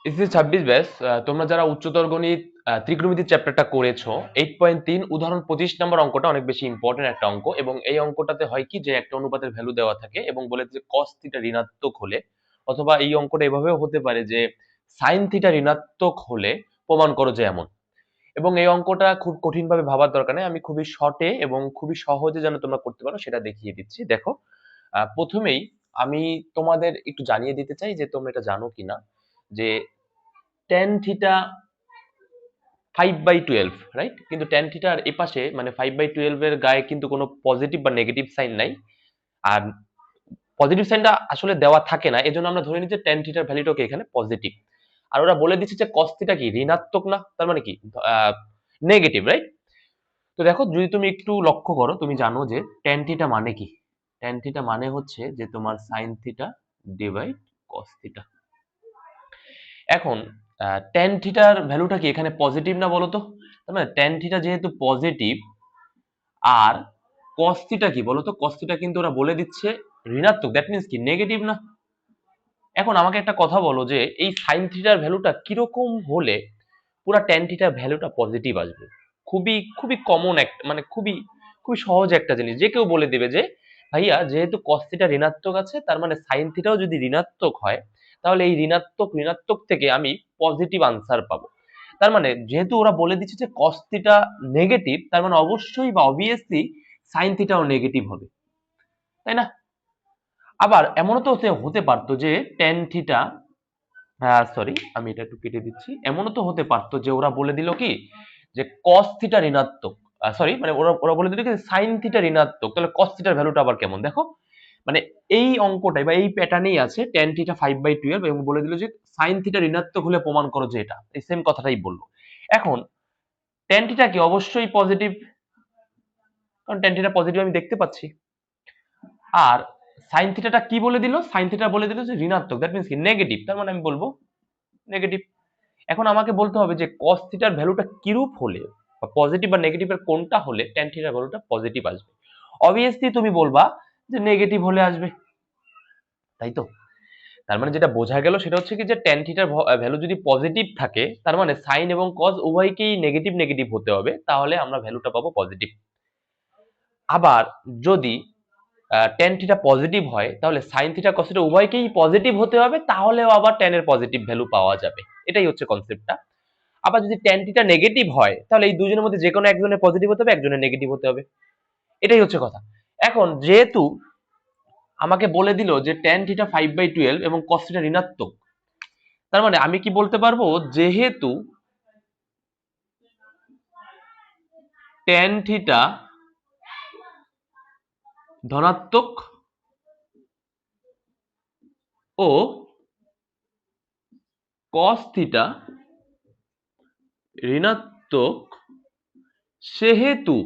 SSC 26 batch, তোমরা যারা উচ্চতর গণিত ত্রিকোণমিতির চ্যাপ্টারটা করেছো, 8.3 উদাহরণ 25 নম্বর অঙ্কটা অনেক বেশি ইম্পর্টেন্ট একটা অঙ্ক। এবং এই অঙ্কটাতে হয় কি, যে একটা অনুপাতের ভ্যালু দেওয়া থাকে এবং বলে যে cos থিটা ঋণাত্মক হলে, অথবা এই অঙ্কটা এভাবেও হতে পারে যে sin থিটা ঋণাত্মক হলে প্রমাণ করো যে এমন। এবং এই অঙ্কটা খুব কঠিন ভাবে ভাবার দরকার নেই, আমি খুবই শর্টে এবং খুবই সহজে যেন তোমরা করতে পারো সেটা দেখিয়ে দিচ্ছি। দেখো, প্রথমেই আমি তোমাদের একটু জানিয়ে দিতে চাই যে তোমরা এটা জানো কিনা, যে tan থিটা 5/12, রাইট? কিন্তু tan থিটার এপাশে মানে 5/12 এর গায়ে কিন্তু কোনো পজিটিভ বা নেগেটিভ সাইন নাই। আর পজিটিভ সাইনটা আসলে দেওয়া থাকে না, এজন্য আমরা ধরে নিই যে tan থিটার ভ্যালুটাকে এখানে পজিটিভ। আর ওরা বলে দিচ্ছে যে cos থিটা কি ঋণাত্মক না, তার মানে কি নেগেটিভ, রাইট? তো দেখো, যদি তুমি একটু লক্ষ্য করো, তুমি জানো যে tan থিটা মানে কি? tan থিটা মানে হচ্ছে যে তোমার sin theta divide cos theta. এখন tan থিটার ভ্যালুটা কি এখানে পজিটিভ না বলো তো? তার মানে tan থিটা যেহেতু পজিটিভ, আর cos থিটা কি বলো তো? cos থিটা কিন্তু ওরা বলে দিচ্ছে ঋণাত্মক, দ্যাট মিন্স কি নেগেটিভ না? এখন আমাকে একটা কথা বলো, যে এই sin থিটার ভ্যালুটা কিরকম হলে পুরা tan থিটার ভ্যালুটা পজিটিভ আসবে? খুবই খুবই কমন একটা, মানে খুবই খুবই সহজ একটা জিনিস, যে কেউ বলে দিবে যে ভাইয়া যেহেতু cos থিটা ঋণাত্মক আছে, তার মানে sin থিটাও যদি ঋণাত্মক হয়, তাহলে এই ঋণাত্মক ঋণাত্মক থেকে আমি পজিটিভ আনসার পাবো। তার মানে যেহেতু ওরা বলে দিচ্ছে যে cos থিটা নেগেটিভ, তার মানে অবশ্যই বা অবভিয়াসলি sin থিটাও নেগেটিভ হবে, তাই না? আবার এমনও তো হতে পারতো যে tan থিটা, সরি আমি এটা একটু কেটে দিচ্ছি, এমনও তো হতে পারতো যে ওরা বলে দিল কি, যে cos থিটা ঋণাত্মক, সরি মানে ওরা ওরা বলে দিল কি sin থিটা ঋণাত্মক, তাহলে cos থিটার ভ্যালুটা আবার কেমন দেখো। মানে এই অঙ্কটাই বা এই প্যাটার্নেই আছে tan থিটা 5/12 এবং বলে দিল যে sin থিটা ঋণাত্মক হলে প্রমাণ করো যে এটা, এই সেম কথাটাই বললো। এখন tan থিটা কি অবশ্যই পজিটিভ, কারণ tan থিটা পজিটিভ আমি দেখতে পাচ্ছি। আর sin থিটাটা কি বলে দিল? sin থিটা বলে দিল যে ঋণাত্মক, দ্যাট মিন্স কি নেগেটিভ, তার মানে আমি বলবো নেগেটিভ। এখন আমাকে বলতে হবে যে cos থিটার ভ্যালুটা কিরূপ হলে, বা পজিটিভ বা নেগেটিভের কোনটা হলে tan থিটার ভ্যালুটা পজিটিভ আসবে? অবভিয়াসলি তুমি বলবা যে নেগেটিভ হলে আসবে, তাই তো? তার মানে যেটা বোঝা গেল সেটা হচ্ছে কি, যে tan থিটার ভ্যালু যদি পজিটিভ থাকে, তার মানে sin এবং cos উভয়কেই নেগেটিভ নেগেটিভ হতে হবে, তাহলে আমরা ভ্যালুটা পাবো পজিটিভ। আবার যদি tan থিটা পজিটিভ হয়, তাহলে sin থিটা cos থিটা উভয়কেই পজিটিভ হতে হবে, তাহলেও আবার tan এর পজিটিভ ভ্যালু পাওয়া যাবে। এটাই হচ্ছে কনসেপ্টটা। আবার যদি tan থিটা নেগেটিভ হয়, তাহলে এই দুজনের মধ্যে যে কোনো একজনের পজিটিভ হতে হবে, একজনের নেগেটিভ হতে হবে। এটাই হচ্ছে কথা। এখন যেহেতু আমাকে বলে দিল যে tan থিটা 5/12 এবং cos থিটা ঋণাত্মক, তার মানে আমি কি বলতে পারবো, যেহেতু tan থিটা ধনাত্মক ও cos থিটা ঋণাত্মক, সেহেতু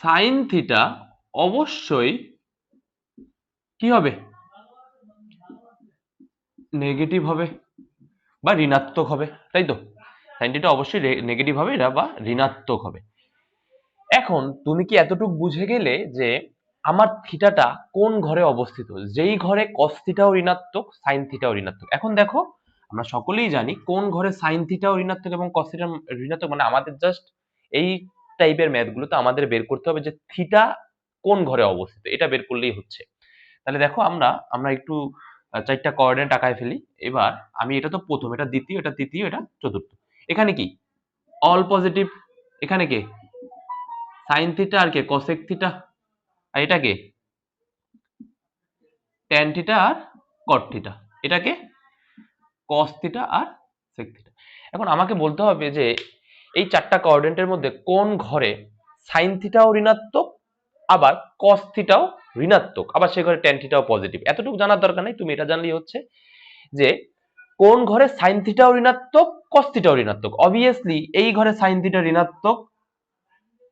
sin থিটা অবশ্যই কি হবে? নেগেটিভ হবে বা ঋণাত্মক হবে, তাই তো? sin থিটা অবশ্যই নেগেটিভ হবে, এটা বা ঋণাত্মক হবে। এখন তুমি কি এতটুকু বুঝে গেলে যে আমার থিটাটা কোন ঘরে অবস্থিত? যেই ঘরে cos থিটাও ঋণাত্মক, sin থিটাও ঋণাত্মক। এখন দেখো, আমরা সকলেই জানি কোন ঘরে sin থিটাও ঋণাত্মক এবং cos থিটা ঋণাত্মক, মানে আমাদের জাস্ট এই টাইপের ম্যাথ গুলোতে আমাদের বের করতে হবে যে থিটা কোন ঘরে অবস্থিত, এটা বের করলেই হচ্ছে। তাহলে দেখো, আমরা আমরা একটু চারটা কোঅর্ডিনেট আঁকায় ফেলি। এবার আমি, এটা তো প্রথম, এটা দ্বিতীয়, এটা তৃতীয়, এটা চতুর্থ। এখানে কি অল পজিটিভ, এখানে কে সাইন থিটা আর কে কোসেক থিটা, আর এটা কে ট্যান থিটা আর কট থিটা, এটাকে কস থিটা আর সেক থিটা। এখন আমাকে বলতে হবে যে এই চারটা কোঅর্ডিনেটের মধ্যে কোন ঘরে সাইন থিটাও ঋণাত্মক, আবার কস থিটাও ঋণাত্মক, আবার সে ঘরে ট্যান থিটাও পজিটিভ। এতটুকু জানার দরকার নেই, তুমি এটা জানলেই হচ্ছে যে কোন ঘরে সাইন থিটাও ঋণাত্মক, কস থিটাও ঋণাত্মক। অবভিয়াসলি এই ঘরে সাইন থিটা ঋণাত্মক,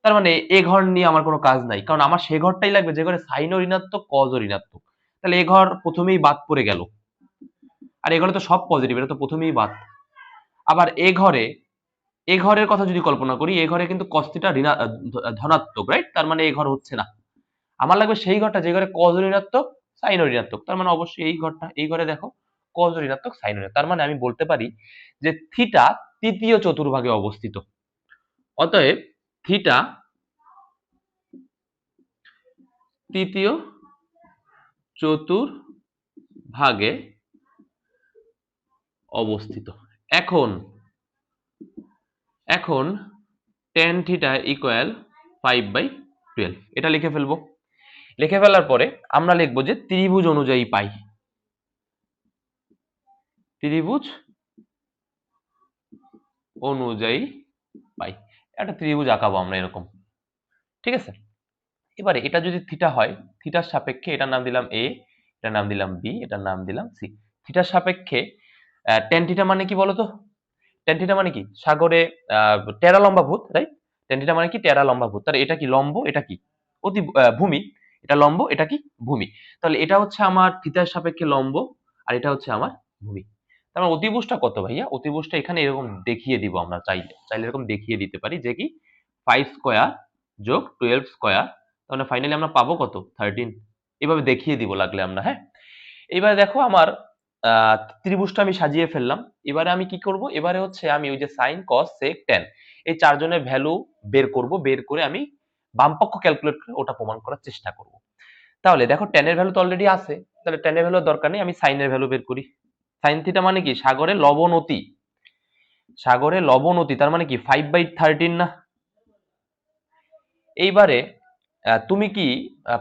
তার মানে এ ঘর নিয়ে আমার কোনো কাজ নাই, কারণ আমার সে ঘরটাই লাগবে যে ঘরে সাইনও ঋণাত্মক, কজও ঋণাত্মক। তাহলে এ ঘর প্রথমেই বাদ পড়ে গেল, আর এ ঘরে তো সব পজিটিভ, এটা তো প্রথমেই বাদ। আবার এ ঘরের কথা যদি কল্পনা করি, এ ঘরে কিন্তু cos থিটা ধনাত্মক, রাইট? তার মানে এ ঘর হচ্ছে না। আমার লাগবে সেই ঘরটা যে ঘরে cos ঋণাত্মক, সাইনও ঋণাত্মক, তার মানে অবশ্যই এই ঘরটা, এই ঘরে দেখো কজও ঋণাত্মক সাইনও ঋণাত্মক, তার মানে আমি বলতে পারি যে থিটা তৃতীয় চতুর্ভাগে অবস্থিত। অতএব থিটা তৃতীয় চতুর্ভাগে অবস্থিত। এখন এখন tan থিটা ইকুয়াল 5/12, এটা লিখে ফেলবো। লিখে ফেলার পরে আমরা লিখবো যে ত্রিভুজ অনুযায়ী পাই, ত্রিভুজ অনুযায়ী পাই। একটা ত্রিভুজ আঁকাবো আমরা এরকম, ঠিক আছে। এবারে এটা যদি থিটা হয়, থিটার সাপেক্ষে এটার নাম দিলাম এ, এটার নাম দিলাম বি, এটার নাম দিলাম সি। থিটার সাপেক্ষে tan থিটা মানে কি বলতো? tan থিটা মানে কি? সাগরে টেরা লম্বা ভূত, রাইট? tan থিটা মানে কি? টেরা লম্বা ভূত। তাহলে এটা কি লম্ব, এটা কি অতি ভূমি, এটা লম্ব, এটা কি ভূমি। তাহলে এটা হচ্ছে আমার থিটার সাপেক্ষে লম্ব, আর এটা হচ্ছে আমার ভূমি। তার মানে অতিভুজটা কত ভাইয়া? অতিভুজটা এখানে এরকম দেখিয়ে দিব আমরা, চাইলে চাইলে এরকম দেখিয়ে দিতে পারি যে কি 5 স্কয়ার যোগ 12 স্কয়ার, তাহলে ফাইনালি আমরা পাবো কত? 13। এভাবে দেখিয়ে দিব লাগলে আমরা, হ্যাঁ। এবারে দেখো আমার ত্রিভুজটা আমি সাজিয়ে ফেললাম। এবারে আমি কি করব? এবারে হচ্ছে আমি ওই যে সাইন কস সেক ট্যান এই চারজনের ভ্যালু বের করব, বের করে আমি বামপক্ষ ক্যালকুলেট করে ওটা প্রমাণ করার চেষ্টা করব। তাহলে দেখো ট্যানের ভ্যালু তো অলরেডি আছে, তাহলে ট্যানের ভ্যালু দরকার নেই, আমি সাইনের ভ্যালু বের করি। সাইন থিটা মানে কি? সাগরে লবণতি, সাগরে লবণতি, তার মানে কি 5/13 না? এইবারে তুমি কি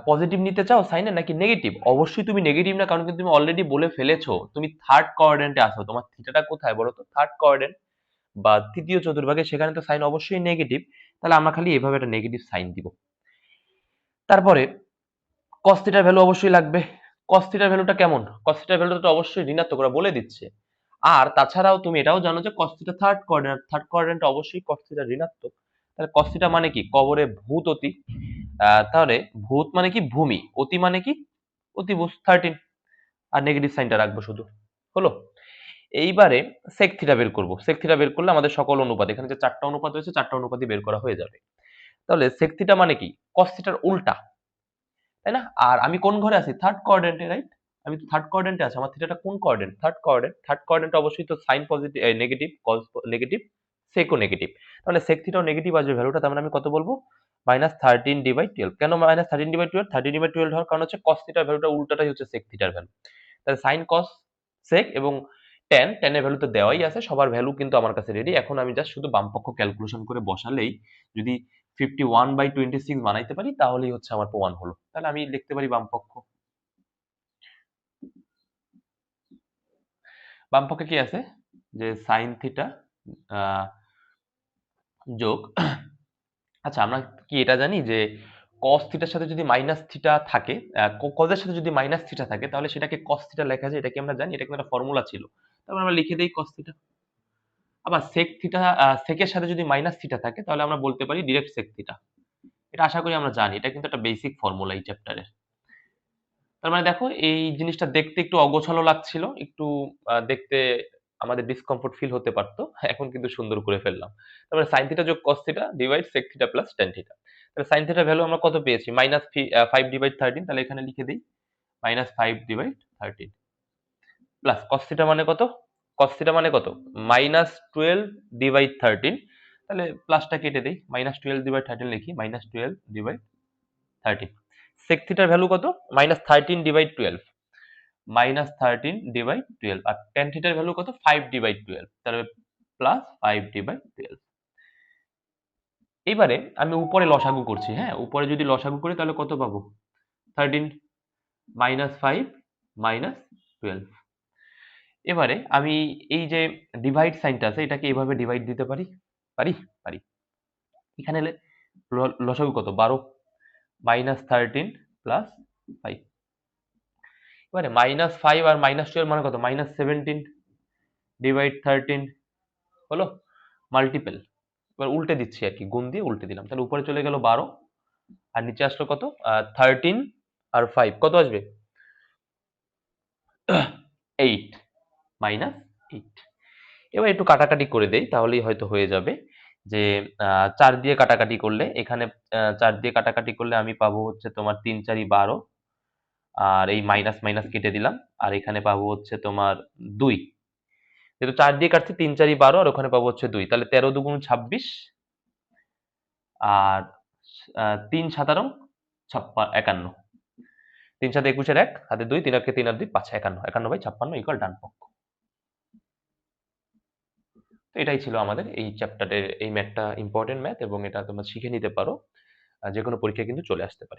পজিটিভ নিতে চাও সাইনে নাকি নেগেটিভ? অবশ্যই তুমি নেগেটিভ না, কারণ কিন্তু তুমি অলরেডি বলে ফেলেছো তুমি থার্ড কোঅর্ডিনেটে আসো। তোমার থিটাটা কোথায় বলো তো? থার্ড কোঅর্ডিনেট বা তৃতীয় চতুর্ভাগে, সেখানে তো সাইন অবশ্যই নেগেটিভ। তাহলে আমরা খালি এভাবে একটা নেগেটিভ সাইন দিব। তারপরে কস থিটার ভ্যালু অবশ্যই লাগবে। কস থিটার ভ্যালুটা কেমন? কস থিটার ভ্যালুটা তো অবশ্যই ঋণাত্মক, ওরা বলে দিচ্ছে। আর তাছাড়াও তুমি এটাও জানো যে cos theta third coordinate, third coordinate অবশ্যই cos থিটা ঋণাত্মক। তাহলে cos থিটা মানে কি? কবরে ভূত অতি। তাহলে ভূত মানে কি? ভূমি। অতি মানে কি? অতিভুজ 13। আর নেগেটিভ সাইনটা রাখবো শুধু, হলো। এইবারে sec থিটা বের করব। sec থিটা বের করলে আমাদের সকল অনুপাত, এখানে যে চারটা অনুপাত রয়েছে চারটা অনুপাতই বের করা হয়ে যাবে। তাহলে sec থিটা মানে কি? cos থিটার উল্টা, তাই না? আর আমি কোন ঘরে আছি? থার্ড কোঅর্ডিনেটে, রাইট? আমি তো থার্ড কোঅর্ডিনেটে আছি। আমার থিটাটা কোন coordinate? Third coordinate. Third coordinate অবশ্যই তো sine positive, negative, cos negative, সেকও নেগেটিভ। তাহলে sec থিটাও নেগেটিভ আসবে ভ্যালুটা, তার মানে আমি কত বলবো? -13d/12। কেন -13d/12? 13d/12 হওয়ার কারণ হচ্ছে cos থিটার ভ্যালুটা উল্টাটাই হচ্ছে sec থিটার ভ্যালু। তাহলে সাইন কস সেক এবং ট্যান এর ভ্যালু তো দেওয়াই আছে, সবার ভ্যালু কিন্তু আমার কাছে রেডি। এখন আমি জাস্ট শুধু বামপক্ষ ক্যালকুলেশন করে বসালেই, যদি 51/26 বানাইতে পারি তাহলেই হচ্ছে আমার প্রমাণ হলো। তাহলে আমি লিখতে পারি বামপক্ষ, বামপক্ষে কি আছে যে সাইন থিটা যোগ আচ্ছা আমরা কি এটা জানি যে cos থিটার সাথে যদি মাইনাস থিটা থাকে, cos এর সাথে যদি মাইনাস থিটা থাকে তাহলে সেটাকে cos থিটা লেখা যায়, এটা কি আমরা জানি? এটা কিন্তু একটা ফর্মুলা ছিল। তারপর আমরা লিখে দেই cos থিটা। আবার sec থিটা, sec এর সাথে যদি মাইনাস থিটা থাকে তাহলে আমরা বলতে পারি ডিরেক্ট sec থিটা। এটা আশা করি আমরা জানি, এটা কিন্তু একটা বেসিক ফর্মুলা এই চ্যাপ্টারের। তার মানে দেখো এই জিনিসটা দেখতে একটু অগোছালো লাগছিল, একটু দেখতে আমাদের ডিসকমফোর্ট ফিল হতে পারতো, এখন কিন্তু সুন্দর করে ফেললাম। তারপরে সাইন থিটা যোগ cos theta divide sec theta plus tan theta. তাহলে সাইন থিটার ভ্যালু আমরা কত পেয়েছি? -5/13। তাহলে এখানে লিখে দেই -5/13 প্লাস cos থিটা মানে কত? cos থিটা মানে কত? -12/13। তাহলে প্লাসটা কেটে দেই, -12/13 লিখি, -12/13। sec থিটার ভ্যালু কত? -13/12, -13/12। আর tan থিটার ভ্যালু কত? 5/12। তাহলে +5/12। এবারে আমি উপরে লসাগু করছি, হ্যাঁ, উপরে যদি লসাগু করি তাহলে কত পাবো? 13 -5 -12। এবারে আমি এই যে ডিভাইড সাইনটা আছে এটাকে এভাবে ডিভাইড দিতে পারি, পারি পারি। এখানে লসাগু কত? 12, -13 + 5। এবারে -5 আর -12 মানে কত? -17 ডিভাইড 13, হলো মাল্টিপল। এবার উল্টে দিচ্ছি আর কি, গুণ দিয়ে উল্টে দিলাম। তাহলে উপরে চলে গেল 12 আর নিচে আসলো কত? 13 আর 5 কত আসবে? 8 -8। এবার একটু কাটাকাটি করে দেই তাহলেই হয়তো হয়ে যাবে। যে 4 দিয়ে কাটাকাটি করলে এখানে 4 দিয়ে কাটাকাটি করলে আমি পাবো হচ্ছে তোমার 3 4 12 আর এই মাইনাস মাইনাস কেটে দিলাম, আর এখানে পাবো হচ্ছে তোমার 2। যেহেতু 4 দিয়ে কাটছি, 3 4 12, আর ওখানে পাবো হচ্ছে 2, তাহলে 13 দুগুণ 26, আর 3 17 51। 3 7 21 1 হাতে 2, 3 3 আর 2 5, 51, 51/56 ইকুয়াল ডান পক্ষ। তো এটাই ছিল আমাদের এই চ্যাপ্টারের এই ম্যাথটা, ইম্পর্টেন্ট ম্যাথ, এবং এটা তোমরা শিখে নিতে পারো, যে কোনো পরীক্ষায় কিন্তু চলে আসতে পারে।